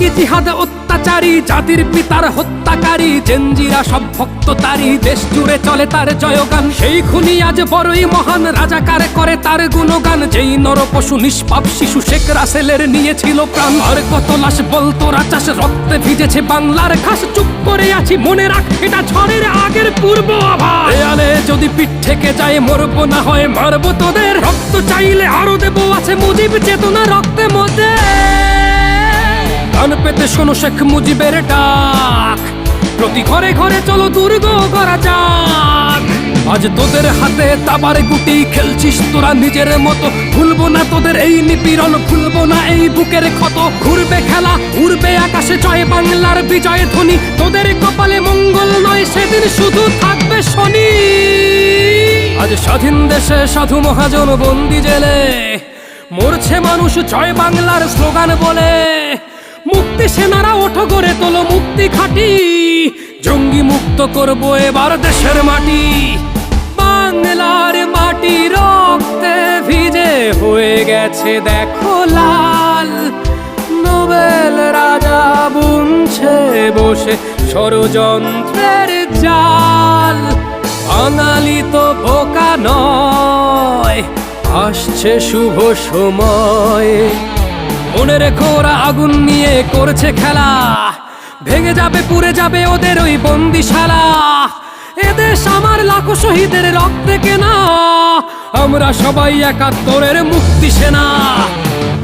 জঙ্গি জিহাদ অত্যাচারী, জাতির পিতার হত্যাকারী, জেনজিরা সব ভক্ত তারই, দেশ জুড়ে চলে তার জয়গান। সেই খুনি আজ বড়ই মহান, রাজাকার করে তার গুণগান। যেই নরপশু নিষ্পাপ শিশু শেখ রাসেলের নিয়েছিল প্রাণ। আর কত লাশ বলতো রাচাস, রক্তে ভিজেছে বাংলার ঘাস। চুপ করে আছি, মনে রাখ এটা ঝড়ের আগের পূর্ব আভাস। দেয়ালে যদি পিঠ থেকে যায়, মরবো না হয় মারবো তোদের। রক্ত চাইলে আরো দেবো, আছে মুজিব চেতনা রক্তে মধ্যে। কান পেতে শোনো শেখ মুজিবের ডাক, প্রতি ঘরে ঘরে চলো দুর্গ করা যাক। আজ তোদের হাতে তাবার গুটি, খেলছিস তোরা নিজের মতো। ভুলবো না তোদের এই নিপীড়ন, ভুলবো না এই বুকের ক্ষত। ঘুরবে খেলা, উড়বে আকাশে জয় বাংলার বিজয় ধ্বনি। তোদের কপালে মঙ্গল নয়, সেদিন শুধু থাকবে শনি। আজ স্বাধীন দেশে সাধু মহাজন বন্দি জেলে, মরছে মানুষ জয় বাংলার স্লোগান বলে। মুক্তি সেনারা ওঠো গড়ে তোলো মুক্তি খাটি, জঙ্গি মুক্ত করবো এবার দেশের মাটি। বাংলার মাটি রক্তে ভিজে হয়ে গেছে দেখো লাল। নোবেল রাজা বুনছে বসে ষড়যন্ত্রের জাল। বাঙালি তো বোকা নয়, আসছে শুভ সময়। মনে রেখো ওরা আগুন নিয়ে করছে খেলা, ভেঙে যাবে পুড়ে যাবে ওদের ওই বন্দিশালা। এদেশ আমার লাখো শহীদের রক্তে কেনা, আমরা সবাই একাত্তরের মুক্তি সেনা।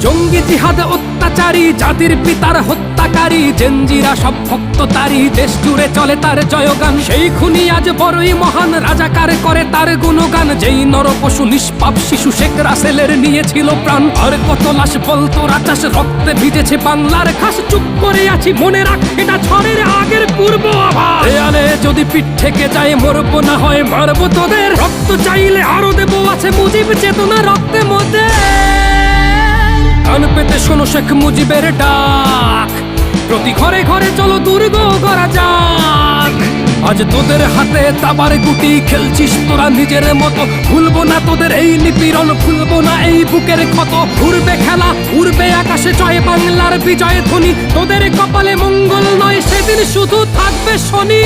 জঙ্গি জিহাদ অত্যাচারী, জাতির পিতার হত্যাকারী, জেনজিরা সব ভক্ত তারই, দেশ জুড়ে চলে তার জয়গান। সেই খুনি আজ বড়ই মহান, রাজাকার করে তার গুণগান। যেই নরপশু নিষ্পাপ শিশু শেখ রাসেলের নিয়েছিল প্রাণ। আর কত লাশ বলতো রাচাস, রক্তে ভিজেছে বাংলার ঘাস। চুপ করে আছি, মনে রাখ এটা ঝড়ের আগের পূর্ব আভাস। দেয়ালে যদি পিঠ থেকে যায়, মরবো না হয় মারবো তোদের। রক্ত চাইলে আরো দেবো, আছে মুজিব চেতনা রক্তে মধ্যে। কান পেতে শোনো শেখ মুজিবের ডাক, প্রতি ঘরে ঘরে চলো দুর্গ করা যাক। আজ তোদের হাতে তাবার গুটি, খেলছিস তোরা নিজের মতো। ভুলবো না তোদের এই নিপীড়ন, ভুলবো না এই বুকের ক্ষত। ঘুরবে খেলা, উড়বে আকাশে জয় বাংলার বিজয় ধ্বনি। তোদের কপালে মঙ্গল নয়, সেদিন শুধু থাকবে শনি।